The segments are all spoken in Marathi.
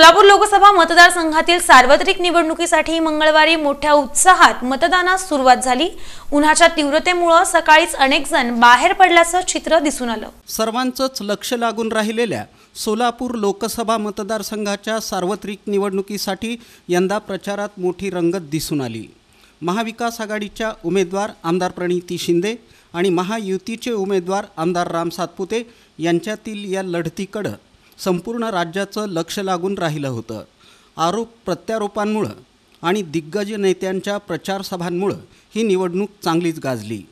सोलापूर लोकसभा मतदारसंघातील सार्वत्रिक निवडणुकीसाठी मंगळवारी मोठ्या उत्साहात मतदानास सुरुवात झाली। उन्हाच्या तीव्रतेमुळे सकाळीच अनेक जण बाहेर पडल्याचं चित्र दिसून आलं। सर्वांचंच लक्ष लागून राहिलेल्या सोलापूर लोकसभा मतदारसंघाच्या सार्वत्रिक निवडणुकीसाठी यंदा प्रचारात मोठी रंगत दिसून आली। महाविकास आघाडीच्या उमेदवार आमदार प्रणिती शिंदे आणि महायुतीचे उमेदवार आमदार राम सातपुते यांच्यातील या लढतीकडे संपूर्ण राज्याचं लक्ष लागून राहिलं होतं। आरोप प्रत्यारोपांमुळे आणि दिग्गज नेत्यांच्या प्रचार सभांमुळे ही निवडणूक चांगलीच गाजली।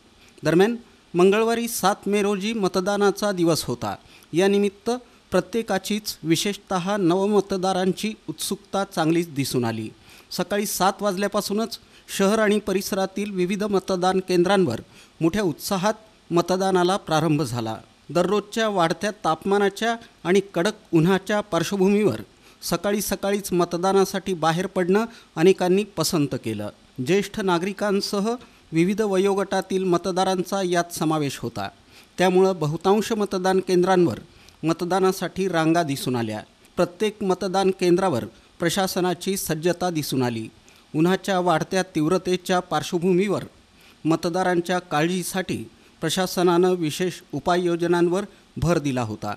दरम्यान मंगळवारी 7 मे रोजी मतदानाचा दिवस होता। या निमित्त प्रत्येकाचीच विशेषतः नवमतदारांची उत्सुकता चांगलीच दिसून आली। सकाळी 7 वाजल्यापासूनच शहर आणि परिसरातील विविध मतदान केंद्रांवर मोठ्या उत्साहात मतदानाला प्रारंभ झाला। दररोजच्या वाढत्या तापमानाच्या आणि कडक उन्हाच्या पार्श्वभूमीवर सकाळीच मतदानासाठी बाहेर पडणं अनेकांनी पसंत केलं। ज्येष्ठ नागरिकांसह विविध वयोगटातील मतदारांचा यात समावेश होता। त्यामुळे बहुतांश मतदान केंद्रांवर मतदानासाठी रांगा दिसून आल्या। प्रत्येक मतदान केंद्रावर प्रशासनाची सज्जता दिसून आली। उन्हाच्या वाढत्या तीव्रतेच्या पार्श्वभूमीवर मतदारांच्या काळजीसाठी प्रशासनानं विशेष उपाययोजनांवर भर दिला होता।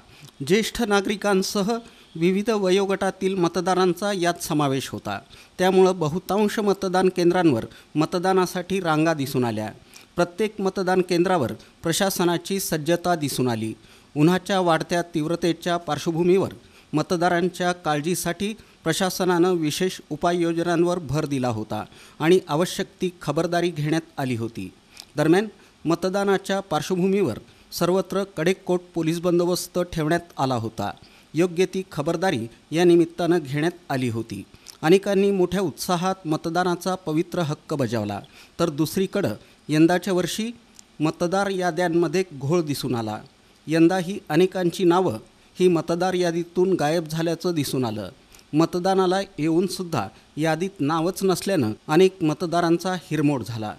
ज्येष्ठ नागरिकांसह विविध वयोगटातील मतदारांचा यात समावेश होता। त्यामुळे बहुतांश मतदान केंद्रांवर मतदानासाठी रांगा दिसून आल्या। प्रत्येक मतदान केंद्रावर प्रशासनाची सज्जता दिसून आली। उन्हाच्या वाढत्या तीव्रतेच्या पार्श्वभूमीवर मतदारांच्या काळजीसाठी प्रशासनानं विशेष उपाययोजनांवर भर दिला होता आणि आवश्यक ती खबरदारी घेण्यात आली होती। दरम्यान मतदानाच्या पार्श्वभूमीवर सर्वत्र कडेकोट पोलीस बंदोबस्त ठेवण्यात आला होता। योग्य ती खबरदारी या निमित्तानं घेण्यात आली होती। अनेकांनी मोठ्या उत्साहात मतदानाचा पवित्र हक्क बजावला, तर दुसरीकडे यंदाच्या वर्षी मतदार याद्यांमध्ये घोळ दिसून आला। यंदाही अनेकांची नावं ही मतदार यादीतून गायब झाल्याचं दिसून आलं। मतदानाला येऊनसुद्धा यादीत नावच नसल्यानं अनेक मतदारांचा हिरमोड झाला।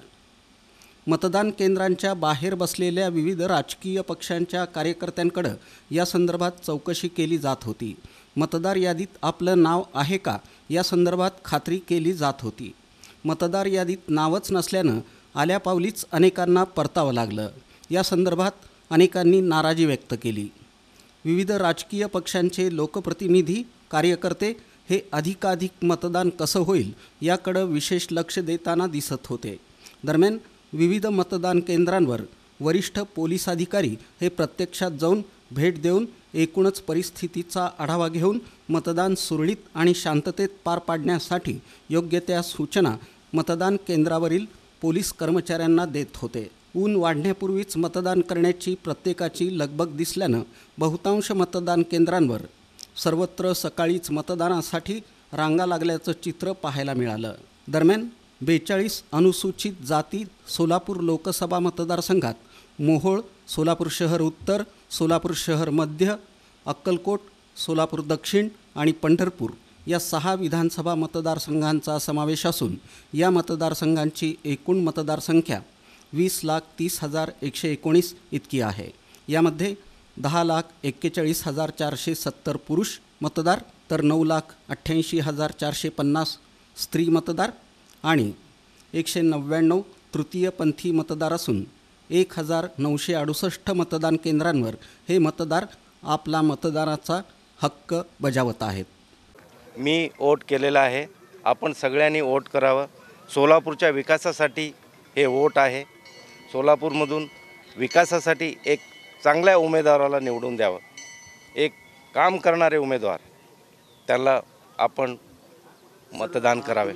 मतदान केंद्रांच्या बाहेर बसलेल्या विविध राजकीय पक्षांच्या कार्यकर्त्यांकडे या संदर्भात चौकशी केली जात होती। मतदार यादीत आपलं नाव आहे का या संदर्भात खात्री केली जात होती। मतदार यादीत नावच नसल्यानं आल्यापावलीच अनेकांना परतावं लागलं। या संदर्भात अनेकांनी नाराजी व्यक्त केली। विविध राजकीय पक्षांचे लोकप्रतिनिधी कार्यकर्ते हे अधिकाधिक मतदान कसं होईल याकडे विशेष लक्ष देताना दिसत होते। दरम्यान विविध मतदान केंद्रांवर वरिष्ठ पोलीस अधिकारी हे प्रत्यक्षात जाऊन भेट देऊन एकूणच परिस्थितीचा आढावा घेऊन मतदान सुरळीत आणि शांततेत पार पाडण्यासाठी योग्य त्या सूचना मतदान केंद्रावरील पोलीस कर्मचाऱ्यांना देत होते। ऊन वाढण्यापूर्वीच मतदान करण्याची प्रत्येकाची लगबग दिसल्यानं बहुतांश मतदान केंद्रांवर सर्वत्र सकाळीच मतदानासाठी रांगा लागल्याचं चित्र पाहायला मिळालं। दरम्यान 42 अनुसूचित जाती सोलापूर लोकसभा मतदारसंघात मोहोळ, सोलापूर शहर उत्तर, सोलापूर शहर मध्य, अक्कलकोट, सोलापूर दक्षिण आणि पंढरपूर या 6 विधानसभा मतदारसंघांचा समावेश असून या मतदारसंघांची एकूण मतदारसंख्या 20,30,119 इतकी आहे। यामध्ये 10,41,470 पुरुष मतदार, तर 9,88,450 स्त्री मतदार आणि 199 तृतीयपंथी मतदार असून 1,968 मतदान केंद्रांवर हे मतदार आपला मतदानाचा हक्क बजावत आहेत। मी वोट केलेला आहे। आपण सगळ्यांनी वोट करावं। सोलापूरच्या विकासासाठी हे वोट आहे। सोलापूरमधून विकासासाठी एक चांगल्या उमेदवाराला निवडून द्यावं। एक काम करणारे उमेदवार, त्याला आपण मतदान करावे।